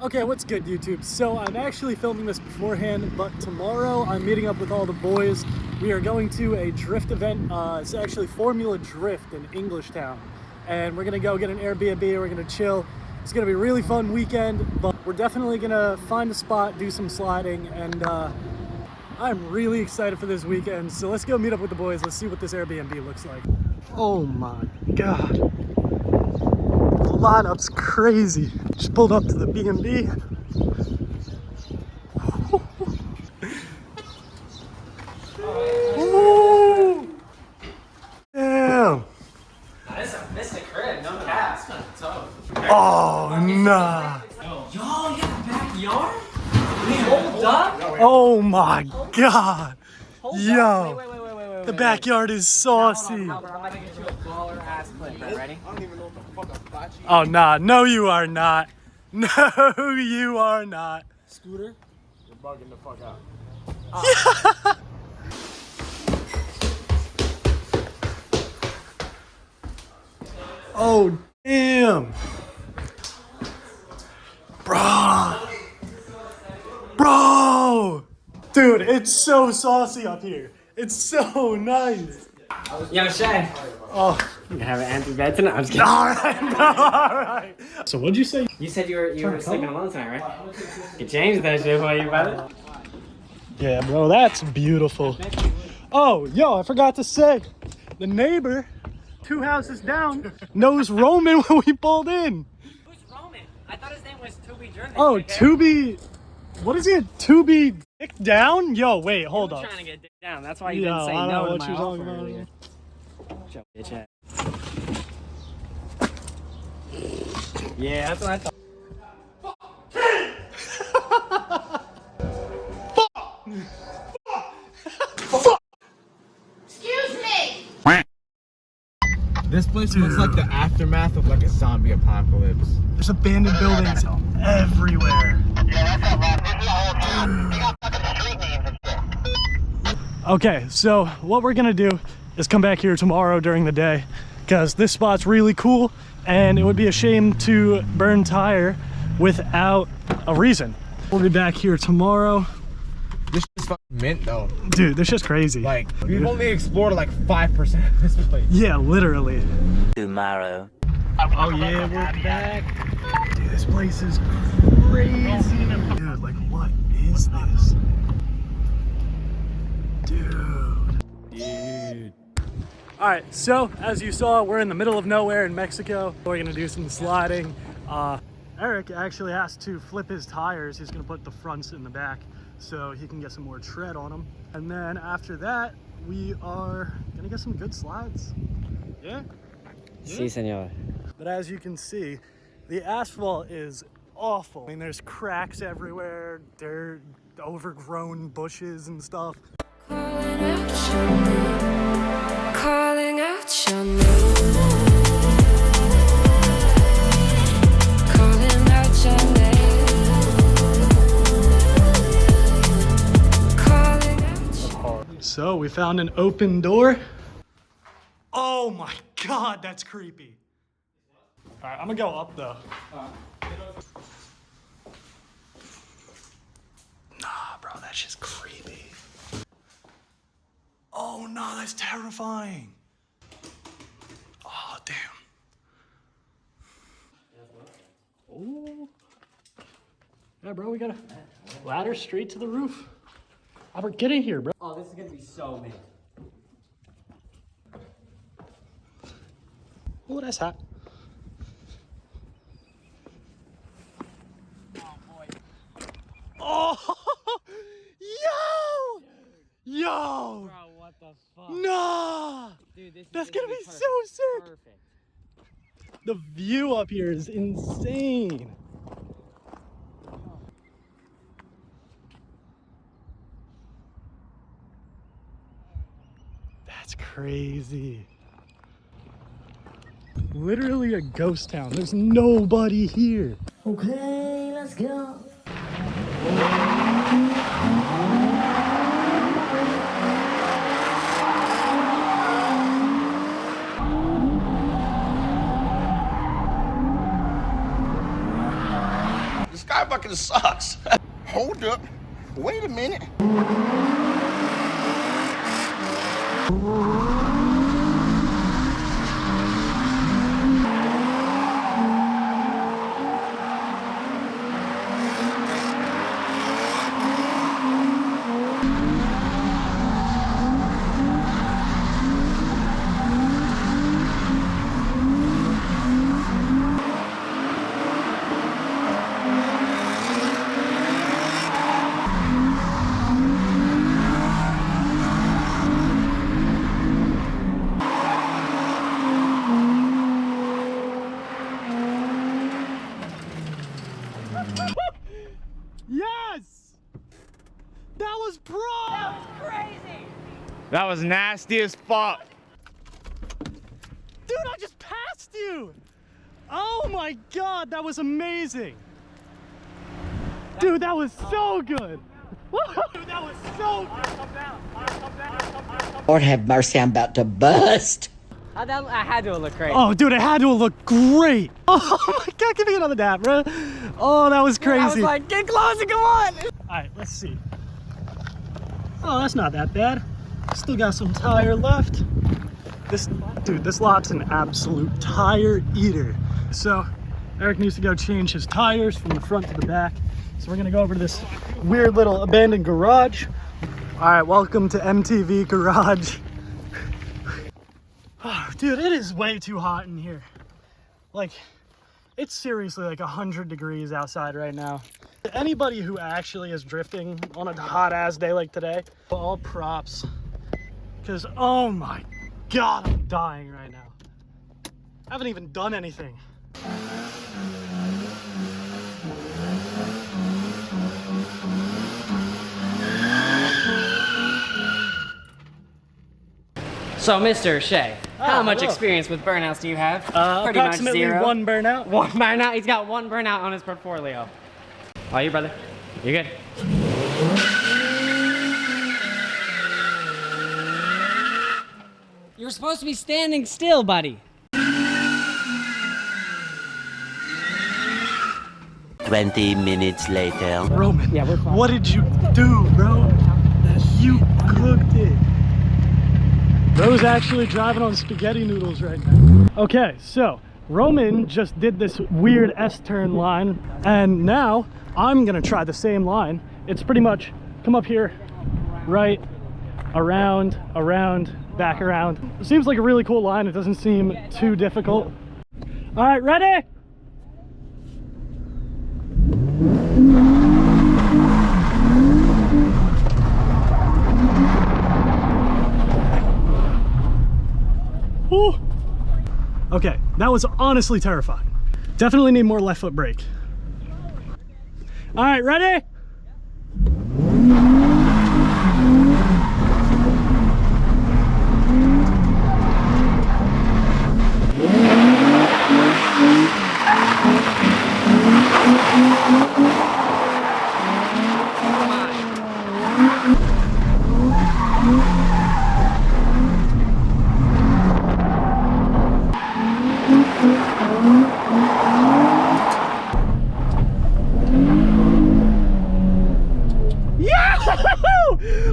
Okay, what's good, YouTube? So I'm actually filming this beforehand, but tomorrow I'm meeting up with all the boys. We are going to a drift event. It's actually Formula Drift in Englishtown. And we're gonna go get an Airbnb, we're gonna chill. It's gonna be a really fun weekend, but we're definitely gonna find a spot, do some sliding, and I'm really excited for this weekend. So let's go meet up with the boys. Let's see what this Airbnb looks like. Oh my God. The lineup's crazy. Just pulled up to the B&B. Ooh. Damn. That's a mystic crib, no cap. Oh, nah. Yo, you got a backyard? Hold up? Oh my God. Yo. Wait. The backyard is saucy. I'm about to get you a baller ass clip. Ready? I don't even know what the fuck a bocce. Oh, nah. No, you are not. No, you are not. Scooter, you're bugging the fuck out. Oh, damn. Bro. Dude, it's so saucy up here. It's so nice. Yo, Shay. Oh. You have an empty bed tonight? I'm just kidding. Alright. So what'd you say? You said you were sleeping alone tonight, right? You changed that shit while you about it. Yeah, bro, that's beautiful. Oh, yo, I forgot to say, the neighbor, 2 houses down, knows Roman when we pulled in. Who's Roman? I thought his name was Tubi German. Oh, to be, what is it? To be dick down? Yo, wait, hold up. Trying to get dick down. That's why you Yo, didn't say I don't no know to what my you're talking offer about. earlier. Shut bitch ass. Yeah, that's what I thought. Excuse me! This place looks like the aftermath of like a zombie apocalypse. There's abandoned buildings everywhere. Okay, so what we're gonna do is come back here tomorrow during the day because this spot's really cool and it would be a shame to burn tire without a reason. We'll be back here tomorrow. This is fucking mint though. Dude, this shit's crazy. Like, we've only explored like 5% of this place. Yeah, literally. Tomorrow. Oh yeah, we're back. Dude, this place is crazy. Dude, like what is this? Dude. All right, so as you saw, we're in the middle of nowhere in Mexico. We're gonna do some sliding. Eric actually has to flip his tires. He's gonna put the fronts in the back so he can get some more tread on them. And then after that, we are gonna get some good slides. Yeah? Si, senor. But as you can see, the asphalt is awful. I mean, there's cracks everywhere, dirt, overgrown bushes and stuff. Calling out your name. Calling out your name. Calling out your name. So we found an open door. Oh my God, that's creepy. All right, I'm gonna go up though. Nah, bro, that's just creepy. Oh no, that's terrifying. Oh, damn. Oh. Yeah, bro, we got a ladder straight to the roof. Albert, get in here, bro. Oh, this is gonna be so mint. Oh, that's hot. Oh, yo! Bro, what the fuck? Nah! Dude, this That's is gonna be so perfect. sick! Perfect. The view up here is insane. That's crazy. Literally a ghost town. There's nobody here. Okay, let's go. This guy fucking sucks. Hold up. Wait a minute. Yes! That was pro! That was Crazy. That was nasty as fuck. Dude, I just passed you! Oh my god, that was amazing! Dude, that was so good! Dude, that was so good! Lord have mercy, I'm about to bust. I had to look crazy. Oh, dude, it had to look great! Oh my god, give me another dap, bro! Oh, that was crazy! I was like, get closer, come on! Alright, let's see. Oh, that's not that bad. Still got some tire left. This lot's an absolute tire eater. So, Eric needs to go change his tires from the front to the back. So we're gonna go over to this weird little abandoned garage. Alright, welcome to MTV Garage. Oh, dude, it is way too hot in here. Like, it's seriously like 100 degrees outside right now. Anybody who actually is drifting on a hot ass day like today, all props. Because, oh my god, I'm dying right now. I haven't even done anything. So, Mr. Shea, how much hello. experience with burnouts do you have? Pretty Approximately much zero. one burnout. One burnout? He's got one burnout on his portfolio. How are you, brother? You good? You're supposed to be standing still, buddy. 20 minutes later. Roman, Yeah, we're fine. what did you do, bro? You cooked it. Bro's actually driving on spaghetti noodles right now. Okay, so Roman just did this weird S-turn line, and now I'm gonna try the same line. It's pretty much come up here, right, around, back around. It seems like a really cool line. It doesn't seem too difficult. All right, ready? Whew. Okay, that was honestly terrifying. Definitely need more left foot brake. All right, ready?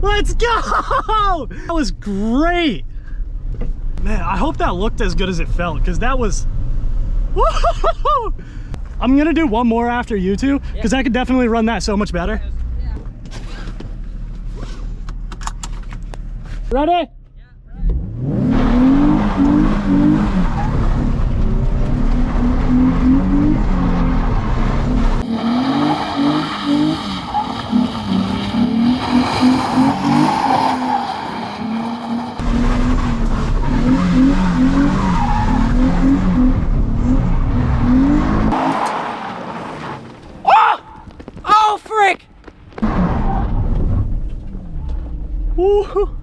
Let's go! That was great. Man, I hope that looked as good as it felt, because that was... Woo! I'm gonna do one more after you two, because I could definitely run that so much better. Ready? Oh, frick! Woo!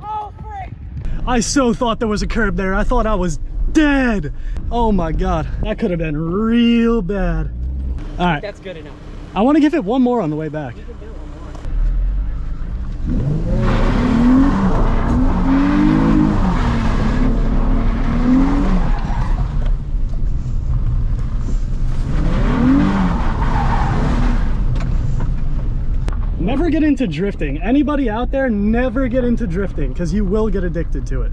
Oh, frick! I so thought there was a curb there. I thought I was dead. Oh my god, that could have been real bad. All right, That's good enough. I want to give it one more on the way back. never get into drifting. Anybody out there, never get into drifting because you will get addicted to it.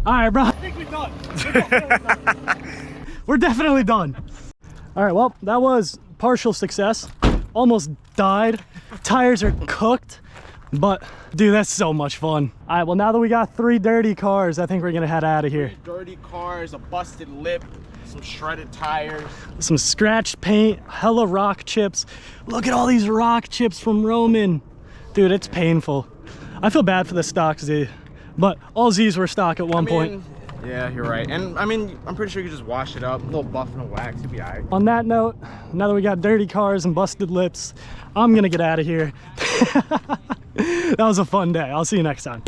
All right, bro. I think we're done. We're definitely done. All right, well, that was partial success. Almost died. Tires are cooked, but dude, that's so much fun. All right, well, now that we got 3 dirty cars, I think we're gonna head out of here. 3 dirty cars, a busted lip, some shredded tires, some scratched paint, hella rock chips. Look at all these rock chips from Roman. Dude, it's painful. I feel bad for the stock Z, but all Z's were stock at one point. Yeah, you're right. And I mean, I'm pretty sure you could just wash it up, a little buff and a wax, you'll be all right. On that note, now that we got dirty cars and busted lips, I'm gonna get out of here. That was a fun day. I'll see you next time.